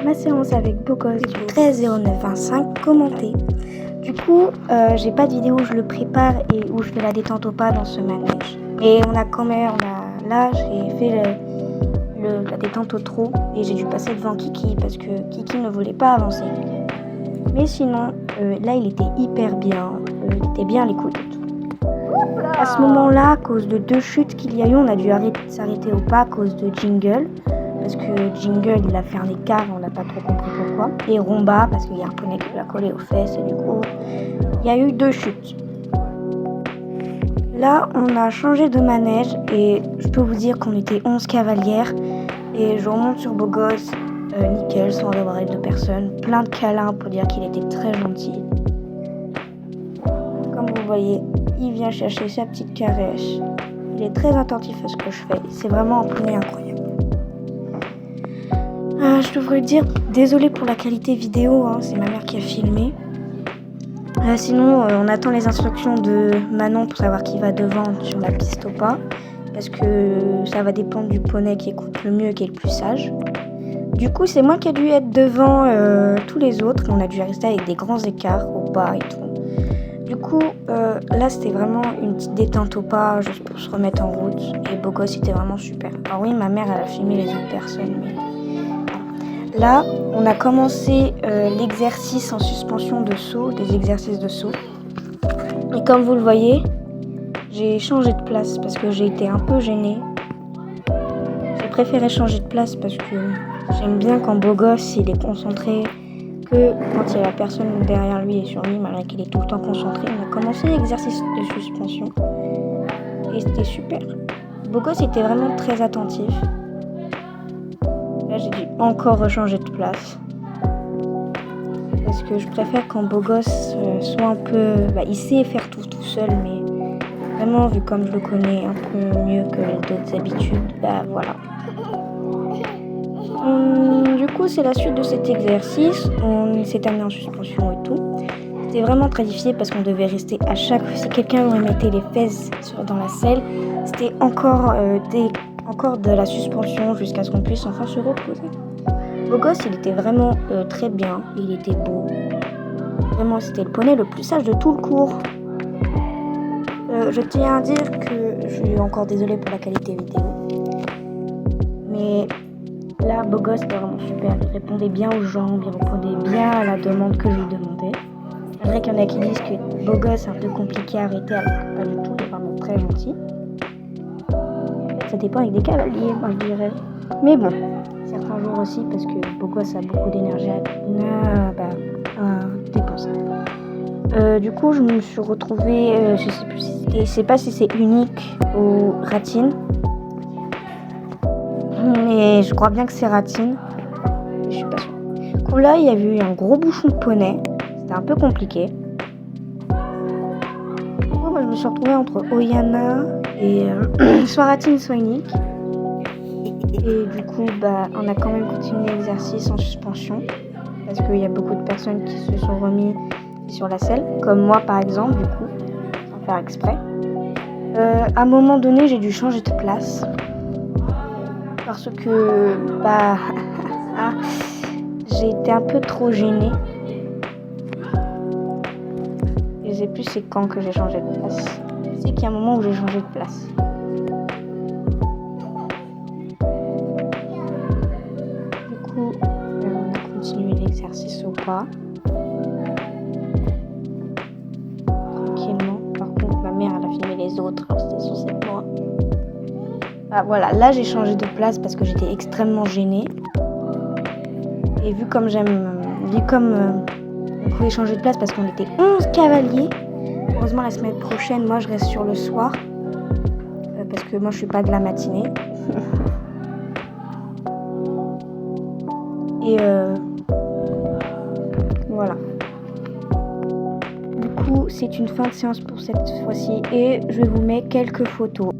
ma séance avec Beau Gosse du 13/09/25 commentée. Du coup, j'ai pas de vidéo où je le prépare et où je fais la détente au pas dans ce manège. Mais là j'ai fait la détente au trot et j'ai dû passer devant Kiki parce que Kiki ne voulait pas avancer. Mais sinon, là il était hyper bien, il était bien à l'écoute et tout. À ce moment-là, à cause de 2 chutes qu'il y a eu, on a dû s'arrêter au pas à cause de Jingle. Parce que Jingle, il a fait un écart, on n'a pas trop compris pourquoi. Et Romba, parce qu'il y a un poney qui lui a collé aux fesses, et du coup, il y a eu 2 chutes. Là, on a changé de manège, et je peux vous dire qu'on était 11 cavalières. Et je remonte sur Beau Gosse, nickel, sans avoir aide de personne. Plein de câlins pour dire qu'il était très gentil. Comme vous voyez, il vient chercher sa petite caresse. Il est très attentif à ce que je fais. C'est vraiment un poney incroyable. Je devrais le dire, désolée pour la qualité vidéo, hein, c'est ma mère qui a filmé. Sinon, on attend les instructions de Manon pour savoir qui va devant sur la piste au pas. Parce que ça va dépendre du poney qui écoute le mieux et qui est le plus sage. Du coup, c'est moi qui ai dû être devant tous les autres. On a dû rester avec des grands écarts au pas et tout. Du coup, là, c'était vraiment une petite détente au pas, juste pour se remettre en route. Et Beau Gosse, c'était vraiment super. Alors oui, ma mère, elle a filmé les autres personnes, mais... Là, on a commencé l'exercice en suspension de saut, des exercices de saut. Et comme vous le voyez, j'ai changé de place parce que j'ai été un peu gênée. J'ai préféré changer de place parce que j'aime bien quand Beau Gosse, il est concentré, que quand il y a la personne derrière lui et sur lui, malgré qu'il est tout le temps concentré. On a commencé l'exercice de suspension et c'était super. Beau Gosse était vraiment très attentif. Là, j'ai dû encore rechanger de place. Parce que je préfère quand Beau Gosse soit un peu... il sait faire tout seul, mais vraiment, vu comme je le connais un peu mieux que les d'autres habitudes, voilà. Du coup, c'est la suite de cet exercice. On s'est amené en suspension et tout. C'était vraiment très difficile parce qu'on devait rester à chaque fois. Si quelqu'un remettait les fesses dans la selle, c'était encore de la suspension jusqu'à ce qu'on puisse enfin se reposer. Beau Gosse, il était vraiment très bien, il était beau. Vraiment, c'était le poney le plus sage de tout le cours. Je tiens à dire que je suis encore désolée pour la qualité vidéo. Mais là, Beau Gosse était vraiment super. Il répondait bien aux jambes, il répondait bien à la demande que je lui demandais. C'est vrai qu'il y en a qui disent que Beau Gosse est un peu compliqué à arrêter, alors que pas du tout, il est vraiment très gentil. Ça dépend avec des cavaliers, moi je dirais. Mais bon, certains jours aussi, parce que Beau Gosse a beaucoup d'énergie à dépenser. Du coup, je me suis retrouvée, je sais pas si c'est unique ou Ratine. Mais je crois bien que c'est Ratine. Je suis pas sûre. Du coup, là, il y avait eu un gros bouchon de poney. C'était un peu compliqué. Du coup, moi, je me suis retrouvée entre Oyana et soit Ratine, soit unique. Et du coup, on a quand même continué l'exercice en suspension. Parce qu'il y a beaucoup de personnes qui se sont remis sur la selle. Comme moi, par exemple, du coup. Sans faire exprès. À un moment donné, j'ai dû changer de place. Parce que, j'ai été un peu trop gênée. Je sais plus c'est quand que j'ai changé de place. C'est qu'il y a un moment où j'ai changé de place. Du coup, on a continué l'exercice au pas. Tranquillement. Par contre, ma mère, elle a filmé les autres. Alors c'était censé être moi. Voilà, là j'ai changé de place parce que j'étais extrêmement gênée. Et vu comme on pouvait changer de place parce qu'on était 11 cavaliers. Heureusement, la semaine prochaine, moi, je reste sur le soir. Parce que moi, je suis pas de la matinée. Et voilà. Du coup, c'est une fin de séance pour cette fois-ci. Et je vous mets quelques photos.